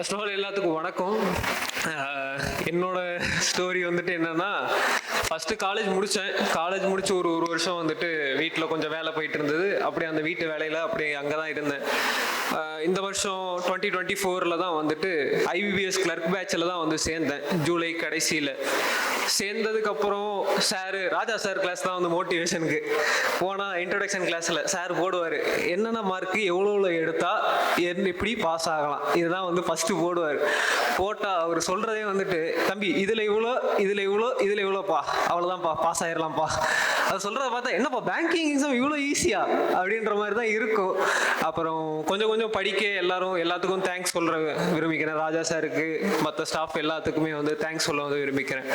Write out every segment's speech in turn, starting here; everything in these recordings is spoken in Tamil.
ஃபர்ஸ்ட் ஆஃப் ஆல் எல்லாத்துக்கும் வணக்கம். என்னோட ஸ்டோரி வந்துட்டு என்னன்னா, ஃபஸ்ட்டு காலேஜ் முடிச்சு ஒரு வருஷம் வந்துட்டு வீட்டில் கொஞ்சம் வேலை போயிட்டு இருந்தது. அப்படியே அந்த வீட்டு வேலையில் அப்படியே அங்கே தான் இருந்தேன். இந்த வருஷம் 2024 தான் வந்துட்டு IBBS கிளர்க் பேட்சில் தான் வந்து சேர்ந்தேன். ஜூலை கடைசியில் சேர்ந்ததுக்கப்புறம் ராஜா சார் கிளாஸ் தான் வந்து மோட்டிவேஷனுக்கு போனால் இன்ட்ரொடக்ஷன் கிளாஸில் சார் போடுவார், என்னென்ன மார்க்கு எவ்வளோ எடுத்தால் எப்படி பாஸ் ஆகலாம், இதுதான் வந்து ஃபஸ்ட்டு போடுவார். போட்டால் அவர் சொல்கிறதே வந்துட்டு, தம்பி இதில் இவ்வளோப்பா, அவ்வளோதான்ப்பா, பாஸ் ஆயிடலாம்ப்பா. அது சொல்கிறத பார்த்தா என்னப்பா பேங்கிங் எக்ஸாம் இவ்வளோ ஈஸியா அப்படின்ற மாதிரி தான் இருக்கும். அப்புறம் கொஞ்சம் படிக்க எல்லாத்துக்கும் தேங்க்ஸ் சொல்ல விரும்பிக்கிறேன். ராஜா சாருக்கு, மற்ற ஸ்டாஃப் எல்லாத்துக்குமே வந்து தேங்க்ஸ் சொல்ல வந்து விரும்பிக்கிறேன்.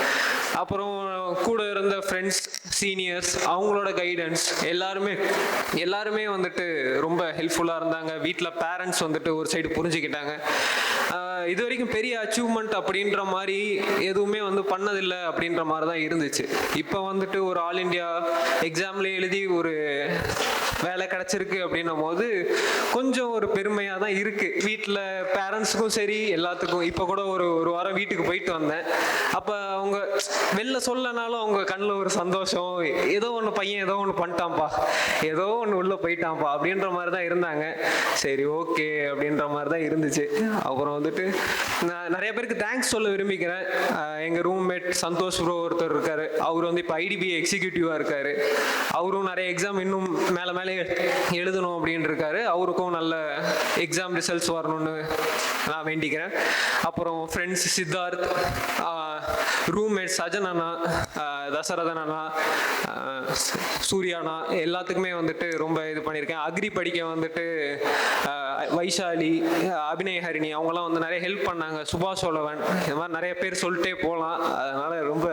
அப்புறம் கூட இருந்த ஃப்ரெண்ட்ஸ், சீனியர்ஸ், அவங்களோட கைடன்ஸ் எல்லாருமே வந்துட்டு ரொம்ப ஹெல்ப்ஃபுல்லாக இருந்தாங்க. வீட்டில் பேரண்ட்ஸ் வந்துட்டு ஒரு சைடு புரிஞ்சுக்கிட்டாங்க. இது வரைக்கும் பெரிய அச்சீவ்மெண்ட் அப்படின்ற மாதிரி எதுவுமே வந்து பண்ணதில்லை அப்படின்ற மாதிரி தான் இருந்துச்சு. இப்போ வந்துட்டு ஒரு ஆல் இண்டியா எக்ஸாம்ல எழுதி ஒரு வேலை கிடச்சிருக்கு அப்படின்னும் போது கொஞ்சம் ஒரு பெருமையாக தான் இருக்குது. வீட்டில் பேரண்ட்ஸுக்கும் சரி எல்லாத்துக்கும். இப்போ கூட ஒரு வாரம் வீட்டுக்கு போயிட்டு வந்தேன். அப்போ அவங்க வெளில சொல்லனாலும் அவங்க கண்ணில் ஒரு சந்தோஷம், ஏதோ ஒன்று பண்ணிட்டான்ப்பா, ஏதோ ஒன்று உள்ளே போயிட்டான்ப்பா அப்படின்ற மாதிரி தான் இருந்தாங்க. சரி ஓகே அப்படின்ற மாதிரி தான் இருந்துச்சு. அப்புறம் வந்துட்டு நான் நிறைய பேருக்கு தேங்க்ஸ் சொல்ல விரும்பிக்கிறேன். எங்கள் ரூம்மேட் சந்தோஷ் ப்ரோ ஒருத்தர் இருக்காரு. அவர் வந்து இப்போ IDBI எக்ஸிக்யூட்டிவாக இருக்காரு. அவரும் நிறைய எக்ஸாம் இன்னும் மேலே எழுதணும் அப்படின்னு இருக்காரு. அவருக்கும் நல்ல எக்ஸாம் ரிசல்ட்ஸ் வரணும்னு நான் வேண்டிக்கிறேன். அப்புறம் ஃப்ரெண்ட்ஸ் சித்தார்த், ரூம்மேட் சஜன் அண்ணா, தசரதன் அண்ணா, சூர்யாண்ணா, எல்லாத்துக்குமே வந்துட்டு ரொம்ப இது பண்ணியிருக்கேன். அக்ரி படிக்க வந்துட்டு வைஷாலி, அபிநய ஹரிணி, அவங்கெல்லாம் வந்து நிறைய ஹெல்ப் பண்ணாங்க. சுபாஷ் சோழவன், இது மாதிரி நிறைய பேர் சொல்லிட்டே போகலாம். அதனால ரொம்ப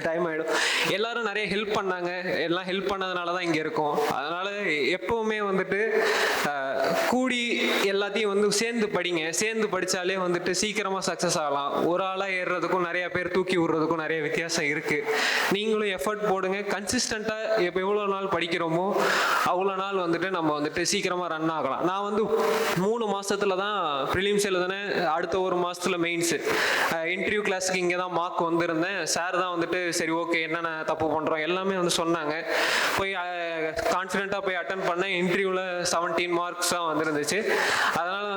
டைம் ஆகிடும். எல்லாரும் நிறைய ஹெல்ப் பண்ணாங்க. எல்லாம் ஹெல்ப் பண்ணதுனால தான் இங்கே இருக்கோம். அதனால எப்பவுமே வந்துட்டு கூடி எல்லாத்தையும் வந்து சேர்ந்து படித்தாலே வந்துட்டு சீக்கிரமாக சக்ஸஸ் ஆகலாம். ஒரு ஆளாக ஏறுறதுக்கும் நிறைய பேர் தூக்கி விடுறதுக்கும் நிறைய வித்தியாசம் இருக்குது. நீங்களும் எஃபர்ட் போடுங்க. கன்சிஸ்டண்ட்டாக எவ்வளோ நாள் படிக்கிறோமோ அவ்வளோ நாள் வந்துட்டு நம்ம வந்துட்டு சீக்கிரமாக ரன் ஆகலாம். நான் வந்து 3 மாதத்துல தான் ப்ரிலிம்ஸ் எழுதுனேன். அடுத்த 1 மாதத்துல மெயின்ஸு. இன்டர்வியூ கிளாஸுக்கு இங்கே தான் மார்க் வந்திருந்தேன். சார் தான் வந்துட்டு சரி ஓகே என்னென்ன தப்பு பண்ணுறோம் எல்லாமே வந்து சொன்னாங்க. போய் கான்ஃபிடென்ட்டாக போய் அட்டன் பண்ணேன். இன்டர்வியூவில் 17 மார்க்ஸ் தான் வந்துருந்துச்சு. அதனால்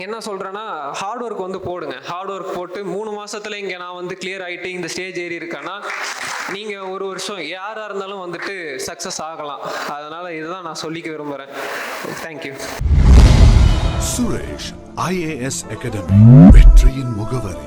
என்ன சொல்கிறேன்னா, ஹார்ட் ஒர்க் வந்து போடுங்க. ஹார்ட் ஒர்க் போட்டு 3 மாதத்துல இங்கே நான் வந்து கிளியர் ஆகிட்டு இந்த ஸ்டேஜ் ஏறி இருக்கேன்னா, நீங்கள் ஒரு வருஷம் யாராக இருந்தாலும் வந்துட்டு சக்ஸஸ் ஆகலாம். அதனால் இதுதான் நான் சொல்லிக்க விரும்புகிறேன். தேங்க்யூ. சுரேஷ் IAS அகாடமி, வெற்றியின் முகவரி.